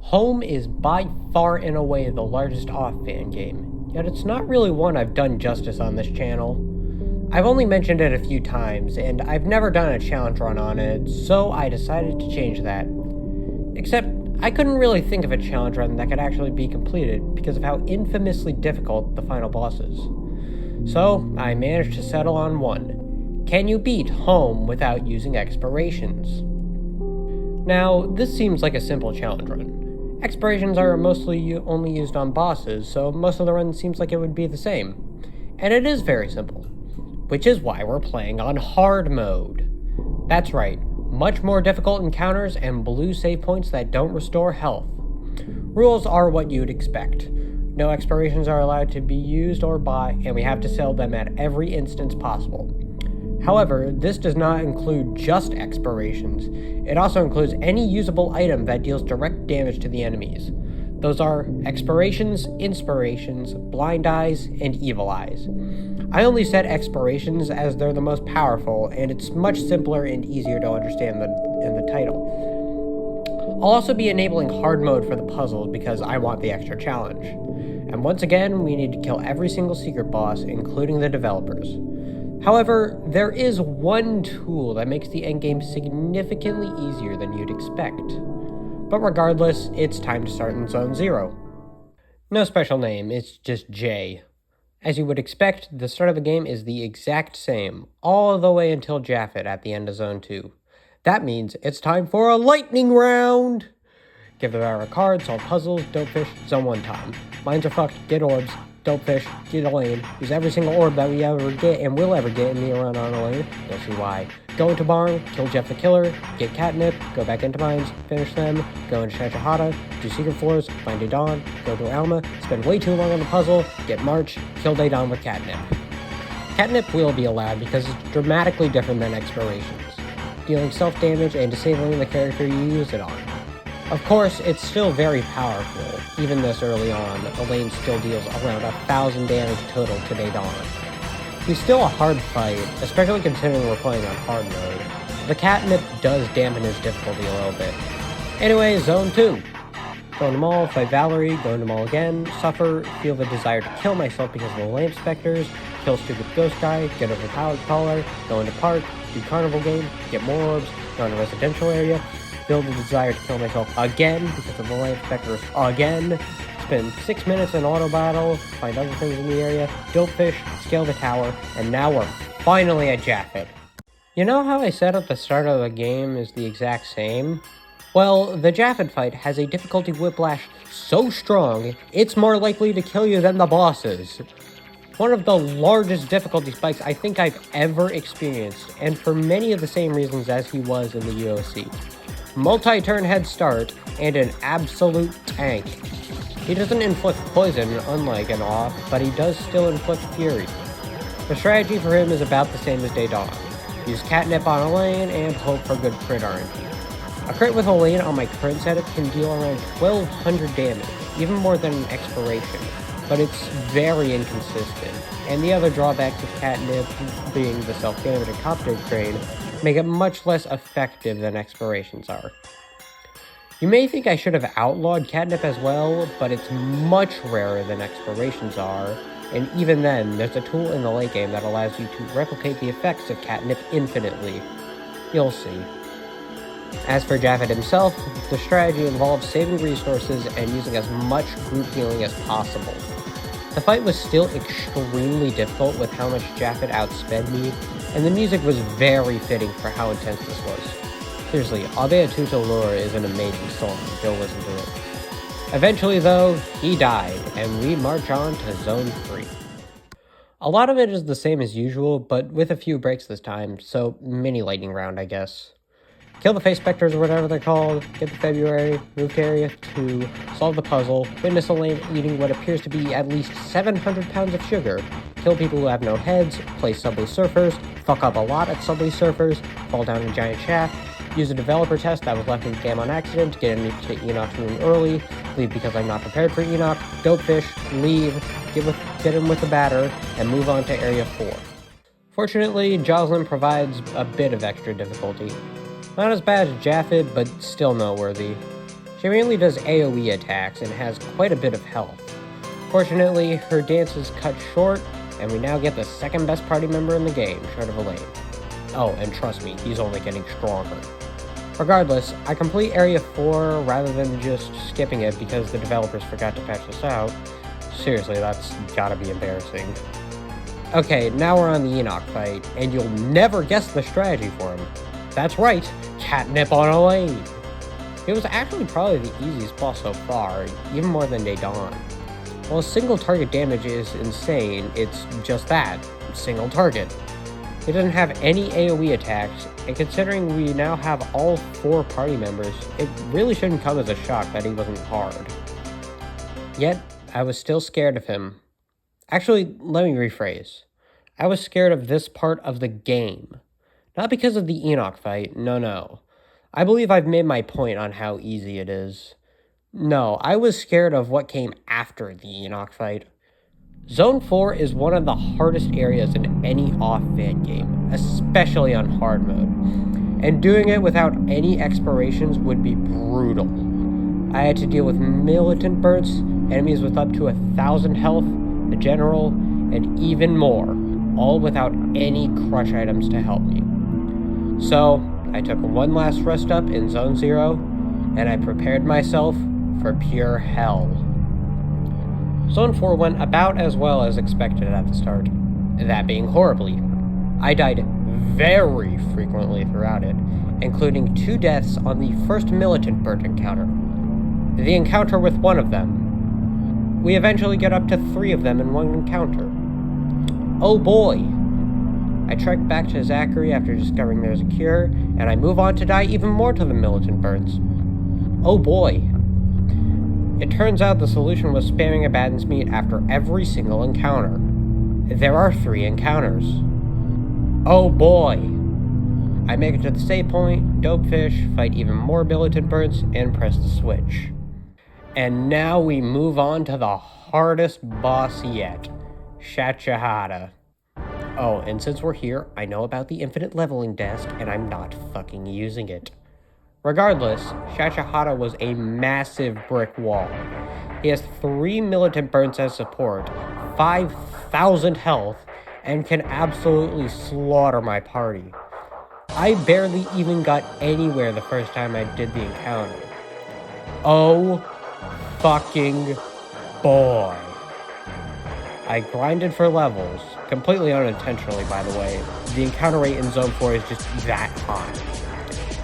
Home is by far and away the largest off-fan game, yet it's not really one I've done justice on this channel. I've only mentioned it a few times, and I've never done a challenge run on it, so I decided to change that. Except, I couldn't really think of a challenge run that could actually be completed because of how infamously difficult the final boss is. So, I managed to settle on one. Can you beat Home without using Expirations? Now, this seems like a simple challenge run. Expirations are mostly only used on bosses, so most of the run seems like it would be the same. And it is very simple, which is why we're playing on hard mode. That's right, much more difficult encounters and blue save points that don't restore health. Rules are what you'd expect. No expirations are allowed to be used or bought, and we have to sell them at every instance possible. However, this does not include just expirations. It also includes any usable item that deals direct damage to the enemies. Those are expirations, inspirations, blind eyes, and evil eyes. I only said expirations as they're the most powerful, and it's much simpler and easier to understand in the title. I'll also be enabling hard mode for the puzzles because I want the extra challenge. And once again, we need to kill every single secret boss, including the developers. However, there is one tool that makes the endgame significantly easier than you'd expect. But regardless, it's time to start in Zone 0. No special name, it's just J. As you would expect, the start of the game is the exact same, all the way until Japheth at the end of Zone 2. That means it's time for a lightning round! Give the bearer a card, solve puzzles, dope fish, Zone 1 time. Mines are fucked, get orbs, dope fish, get Elaine. Use every single orb that we ever get and will ever get in the run on Elaine. You'll see why. Go into barn, kill Jeff the Killer, get catnip, go back into mines, finish them, go into Shachahata, do secret floors, find Dawn, go to Alma, spend way too long on the puzzle, get March, kill Dawn with catnip. Catnip will be allowed because it's dramatically different than expirations, dealing self-damage and disabling the character you use it on. Of course, it's still very powerful. Even this early on, Elaine still deals around 1,000 damage total to Dawn. He's still a hard fight, especially considering we're playing on hard mode. The catnip does dampen his difficulty a little bit. Anyway, Zone 2. Go into mall, fight Valerie, go into mall again, suffer, feel the desire to kill myself because of the lamp specters, kill stupid ghost guy, get over pallet collar, go into park, do carnival game, get more orbs, go into residential area, feel the desire to kill myself again because of the lamp specters again, spend 6 minutes in auto battle, find other things in the area, dope fish, scale the tower, and now we're finally at Japheth. You know how I said at the start of the game is the exact same? Well, the Japheth fight has a difficulty whiplash so strong, it's more likely to kill you than the bosses. One of the largest difficulty spikes I think I've ever experienced, and for many of the same reasons as he was in the UOC. Multi-turn head start, and an absolute tank. He doesn't inflict poison, unlike an off, but he does still inflict fury. The strategy for him is about the same as Dawn. Use catnip on Elaine and hope for good crit RNG. A crit with Elaine on my current setup can deal around 1,200 damage, even more than an expiration, but it's very inconsistent, and the other drawbacks of catnip, being the self-damage and copter train, make it much less effective than expirations are. You may think I should have outlawed catnip as well, but it's much rarer than expirations are, and even then, there's a tool in the late game that allows you to replicate the effects of catnip infinitely. You'll see. As for Japheth himself, the strategy involves saving resources and using as much group healing as possible. The fight was still extremely difficult with how much Japheth outsped me, and the music was very fitting for how intense this was. Seriously, Abeatuta Lure is an amazing song, go listen to it. Eventually though, he died, and we march on to Zone 3. A lot of it is the same as usual, but with a few breaks this time, so mini lightning round I guess. Kill the face specters or whatever they're called, get the February, move to Area 2, solve the puzzle, witness Elaine eating what appears to be at least 700 pounds of sugar, kill people who have no heads, play Subway Surfers, fuck up a lot at Subway Surfers, fall down a giant shaft, use a developer test that was left in the game on accident, get into Enoch's room early, leave because I'm not prepared for Enoch, dope fish, leave, get him with the batter, and move on to Area 4. Fortunately, Jocelyn provides a bit of extra difficulty. Not as bad as Japheth, but still noteworthy. She mainly does AoE attacks and has quite a bit of health. Fortunately, her dance is cut short, and we now get the second best party member in the game, short of Elaine. Oh, and trust me, he's only getting stronger. Regardless, I complete Area 4 rather than just skipping it because the developers forgot to patch this out. Seriously, that's gotta be embarrassing. Okay, now we're on the Enoch fight, and you'll never guess the strategy for him. That's right, catnip on Elaine. It was actually probably the easiest boss so far, even more than Day Dawn. While single target damage is insane, it's just that, single target. He doesn't have any AoE attacks, and considering we now have all 4 party members, it really shouldn't come as a shock that he wasn't hard. Yet, I was still scared of him. Actually, let me rephrase. I was scared of this part of the game. Not because of the Enoch fight, no. I believe I've made my point on how easy it is. No, I was scared of what came after the Enoch fight. Zone 4 is one of the hardest areas in any off-fan game, especially on hard mode. And doing it without any expirations would be brutal. I had to deal with militant bursts, enemies with up to 1,000 health, a general, and even more, all without any crutch items to help me. So, I took one last rest up in Zone 0, and I prepared myself for pure hell. Zone 4 went about as well as expected at the start, that being horribly. I died very frequently throughout it, including 2 deaths on the first militant bird encounter. The encounter with one of them. We eventually get up to 3 of them in one encounter. Oh boy! I trek back to Zachary after discovering there's a cure, and I move on to die even more to the militant birds. Oh boy! It turns out the solution was spamming Abaddon's meat after every single encounter. There are 3 encounters. Oh boy! I make it to the save point, dopefish, fight even more militant birds, and press the switch. And now we move on to the hardest boss yet, Shachahada. Oh, and since we're here, I know about the infinite leveling desk, and I'm not fucking using it. Regardless, Shachahada was a massive brick wall. He has 3 militant burns as support, 5,000 health, and can absolutely slaughter my party. I barely even got anywhere the first time I did the encounter. Oh fucking boy. I grinded for levels, completely unintentionally by the way. The encounter rate in Zone 4 is just that high.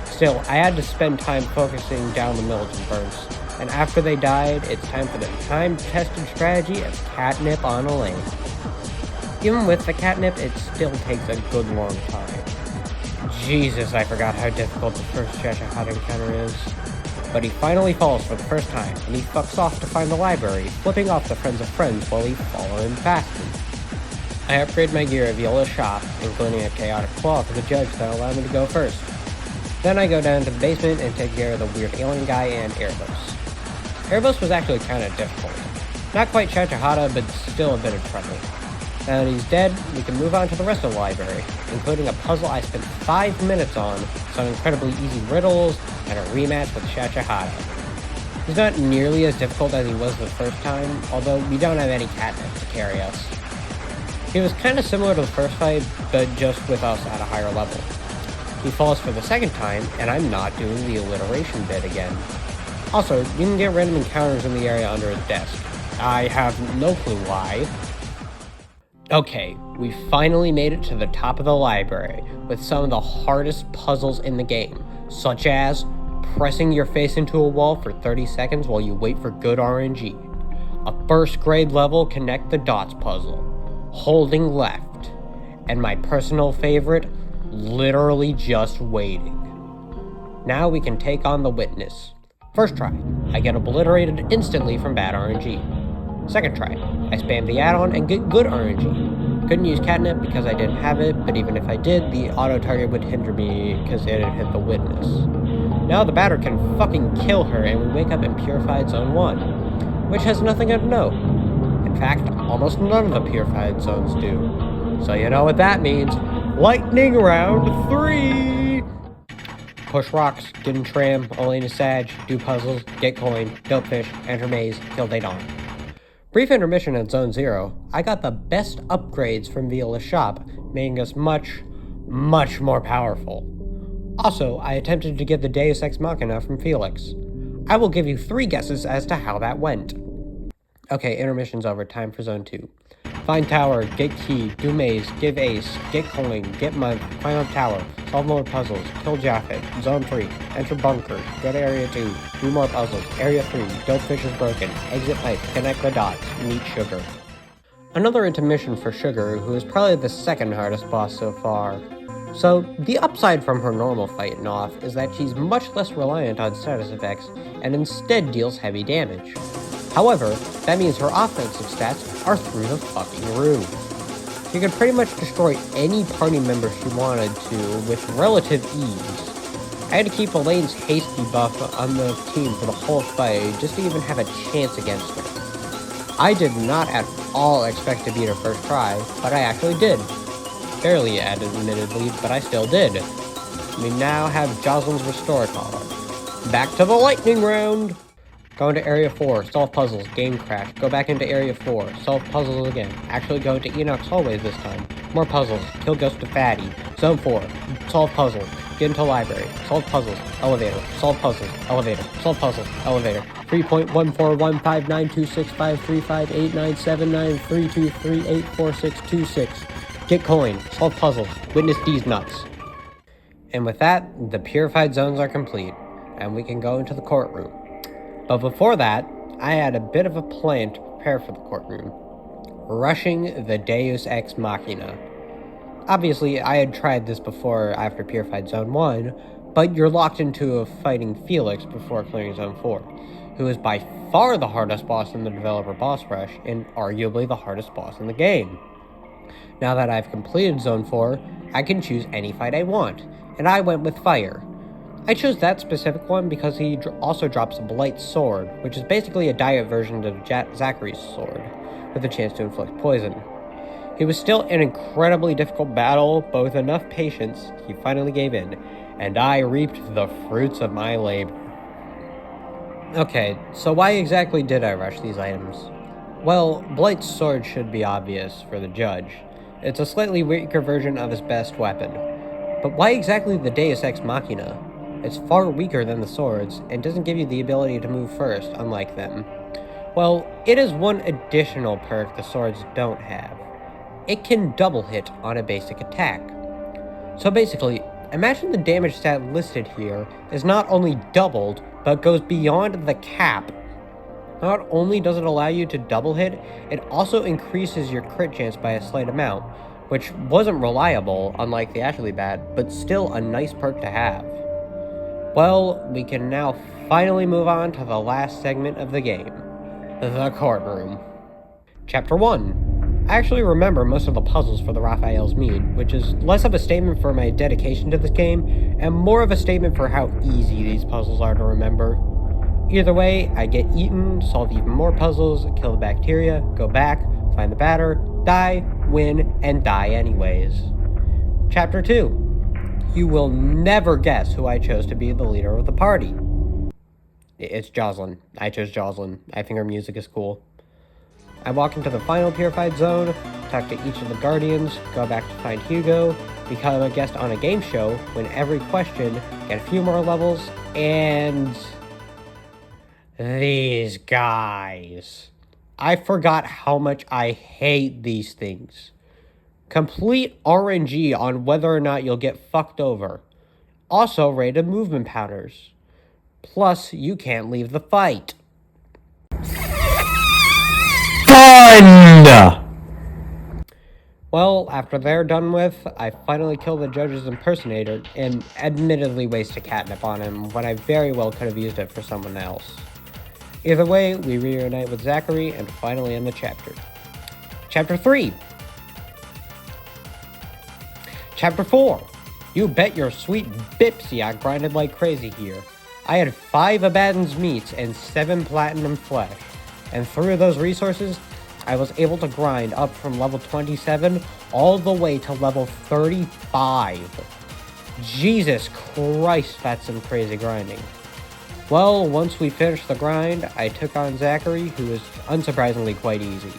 Still, I had to spend time focusing down the militant burns, and after they died, it's time for the time-tested strategy of catnip on Elaine. Even with the catnip, it still takes a good long time. Jesus, I forgot how difficult the first Shachahada encounter is. But he finally falls for the first time, and he fucks off to find the library, flipping off the friends of friends while he follows him fasting. I upgrade my gear via a shop, including a chaotic claw for the judge that allowed me to go first. Then I go down to the basement and take care of the weird alien guy and Erebos. Erebos was actually kind of difficult. Not quite Shachahada, but still a bit of trouble. Now that he's dead, we can move on to the rest of the library, including a puzzle I spent 5 minutes on, some incredibly easy riddles, and a rematch with Shachahada. He's not nearly as difficult as he was the first time, although we don't have any catnip to carry us. He was kind of similar to the first fight, but just with us at a higher level. He falls for the second time, and I'm not doing the alliteration bit again. Also, you can get random encounters in the area under his desk. I have no clue why. Okay, we finally made it to the top of the library with some of the hardest puzzles in the game, such as pressing your face into a wall for 30 seconds while you wait for good RNG, a first grade level connect the dots puzzle, holding left, and my personal favorite, literally just waiting. Now we can take on the witness. First try, I get obliterated instantly from bad RNG. Second try, I spam the add-on and get good RNG. Couldn't use catnip because I didn't have it, but even if I did, the auto-target would hinder me because it had hit the witness. Now the batter can fucking kill her and we wake up in Purified Zone 1, which has nothing of note. In fact, almost none of the Purified Zones do. So you know what that means. Lightning round 3! push rocks, get in tram, Elena Sag, do puzzles, get coin, dope fish, enter maze, kill Daedon. Brief intermission at Zone 0, I got the best upgrades from Viola's shop, making us much, much more powerful. Also, I attempted to get the Deus Ex Machina from Felix. I will give you 3 guesses as to how that went. Okay, intermission's over, time for Zone 2. Find tower, get key, do maze, give ace, get coin, get month, climb up tower, solve more puzzles, kill Japheth, Zone 3, enter bunker, go to area 2, do more puzzles, area 3, dope fish is broken, exit pipe, connect the dots, meet Sugar. Another intermission for Sugar, who is probably the second hardest boss so far. So, the upside from her normal fighting off is that she's much less reliant on status effects and instead deals heavy damage. However, that means her offensive stats are through the fucking roof. She could pretty much destroy any party member she wanted to with relative ease. I had to keep Elaine's hasty buff on the team for the whole fight just to even have a chance against her. I did not at all expect to beat her first try, but I actually did. Barely admittedly, but I still did. We now have Jocelyn's Restore Collar. Back to the lightning round! Go into Area 4, solve puzzles, game crash, go back into Area 4, solve puzzles again, actually go into Enoch's hallways this time, more puzzles, kill Ghost of Fatty, Zone 4, solve puzzles, get into library, solve puzzles, elevator, solve puzzles, elevator, solve puzzles, elevator, 3.14159265358979323384626, get coin, solve puzzles, witness these nuts. And with that, the purified zones are complete, and we can go into the courtroom. But before that, I had a bit of a plan to prepare for the courtroom. Rushing the Deus Ex Machina. Obviously, I had tried this before after Purified Zone 1, but you're locked into a fighting Felix before clearing Zone 4, who is by far the hardest boss in the developer boss rush, and arguably the hardest boss in the game. Now that I've completed Zone 4, I can choose any fight I want, and I went with Fire. I chose that specific one because he also drops a Blight Sword, which is basically a diet version of Zachary's sword, with a chance to inflict poison. He was still an incredibly difficult battle, but with enough patience, he finally gave in, and I reaped the fruits of my labor. Okay, so why exactly did I rush these items? Well, Blight's sword should be obvious for the judge. It's a slightly weaker version of his best weapon. But why exactly the Deus Ex Machina? It's far weaker than the swords, and doesn't give you the ability to move first, unlike them. Well, it is one additional perk the swords don't have. It can double hit on a basic attack. So basically, imagine the damage stat listed here is not only doubled, but goes beyond the cap. Not only does it allow you to double hit, it also increases your crit chance by a slight amount, which wasn't reliable, unlike the Ashley Bat, but still a nice perk to have. Well, we can now finally move on to the last segment of the game, the courtroom. Chapter 1. I actually remember most of the puzzles for the Raphael's Mead, which is less of a statement for my dedication to this game, and more of a statement for how easy these puzzles are to remember. Either way, I get eaten, solve even more puzzles, kill the bacteria, go back, find the batter, die, win, and die anyways. Chapter 2. You will never guess who I chose to be the leader of the party. It's Jocelyn. I chose Jocelyn. I think her music is cool. I walk into the final purified zone, talk to each of the guardians, go back to find Hugo, become a guest on a game show, win every question, get a few more levels, and... these guys. I forgot how much I hate these things. Complete RNG on whether or not you'll get fucked over. Also rated movement powders. Plus, you can't leave the fight. Fun! Well, after they're done with, I finally kill the judge's impersonator and admittedly waste a catnip on him when I very well could have used it for someone else. Either way, we reunite with Zachary and finally end the chapter. Chapter 3. Chapter 4. You bet your sweet Bipsy I grinded like crazy here. I had 5 Abaddon's meats and 7 platinum flesh, and through those resources, I was able to grind up from level 27 all the way to level 35. Jesus Christ, that's some crazy grinding. Well, once we finished the grind, I took on Zachary, who was unsurprisingly quite easy.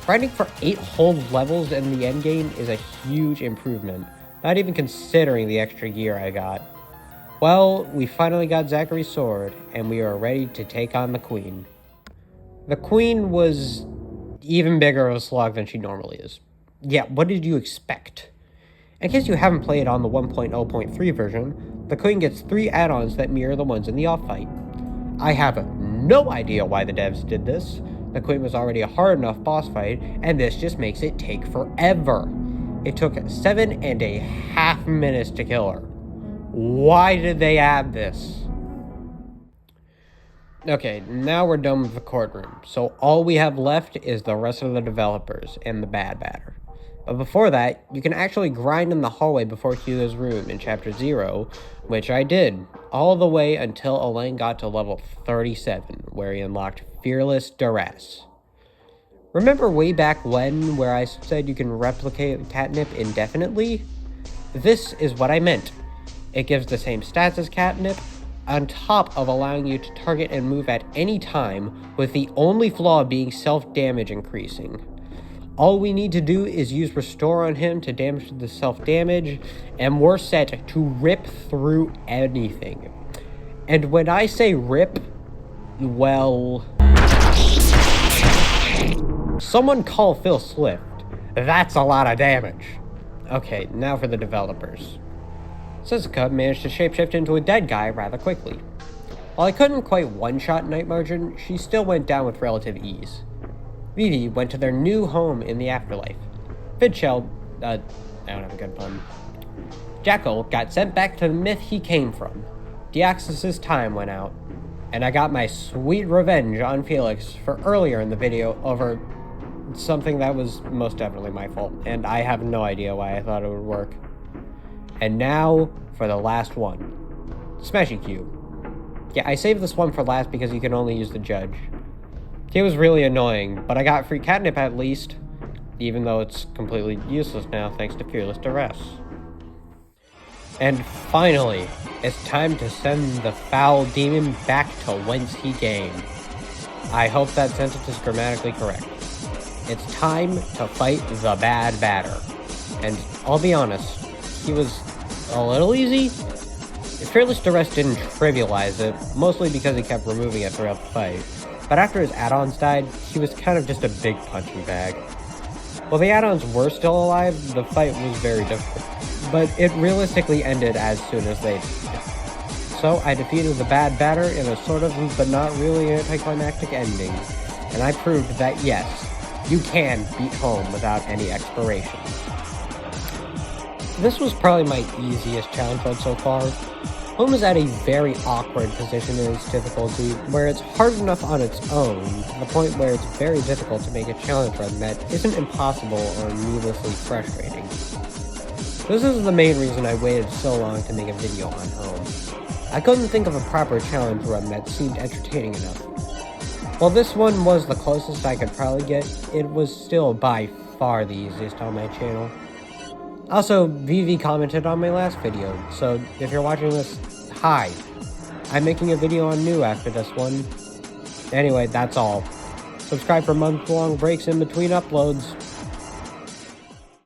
Grinding for 8 whole levels in the endgame is a huge improvement, not even considering the extra gear I got. Well, we finally got Zachary's sword, and we are ready to take on the Queen. The Queen was even bigger of a slog than she normally is. Yeah, what did you expect? In case you haven't played on the 1.0.3 version, the Queen gets 3 add-ons that mirror the ones in the off-fight. I have no idea why the devs did this. The Queen was already a hard enough boss fight, and this just makes it take forever. It took 7.5 minutes to kill her. Why did they add this? Okay, now we're done with the courtroom, so all we have left is the rest of the developers and the bad batter. But before that, you can actually grind in the hallway before Hugo's room in Chapter 0, which I did, all the way until Elaine got to level 37, where he unlocked Fearless Duress. Remember way back when, where I said you can replicate Catnip indefinitely? This is what I meant. It gives the same stats as Catnip, on top of allowing you to target and move at any time, with the only flaw being self-damage increasing. All we need to do is use Restore on him to damage the self-damage, and we're set to rip through anything. And when I say rip, well... someone call Phil Swift. That's a lot of damage. Okay, now for the developers. Suzuka managed to shapeshift into a dead guy rather quickly. While I couldn't quite one-shot Night Margin, she still went down with relative ease. Vivi went to their new home in the afterlife. Fidshell, I don't have a good pun. Jackal got sent back to the myth he came from. Deoxys' time went out. And I got my sweet revenge on Felix for earlier in the video over something that was most definitely my fault, and I have no idea why I thought it would work. And now, for the last one. Smashing Cube. Yeah, I saved this one for last because you can only use the judge. He was really annoying, but I got free catnip at least, even though it's completely useless now thanks to Fearless Duress. And finally, it's time to send the foul demon back to whence he came. I hope that sentence is grammatically correct. It's time to fight the bad batter. And I'll be honest, he was a little easy. Fearless Duress didn't trivialize it, mostly because he kept removing it throughout the fight. But after his add-ons died, he was kind of just a big punching bag. While the add-ons were still alive, the fight was very difficult. But it realistically ended as soon as they did. So I defeated the bad batter in a sort of, but not really anticlimactic ending. And I proved that yes, you can beat home without any expirations. This was probably my easiest challenge run so far. Home is at a very awkward position in its difficulty, where it's hard enough on its own, to the point where it's very difficult to make a challenge run that isn't impossible or needlessly frustrating. This is the main reason I waited so long to make a video on Home. I couldn't think of a proper challenge run that seemed entertaining enough. While this one was the closest I could probably get, it was still by far the easiest on my channel. Also, Vivi commented on my last video, so if you're watching this, hi. I'm making a video on new after this one. Anyway, that's all. Subscribe for month-long breaks in between uploads.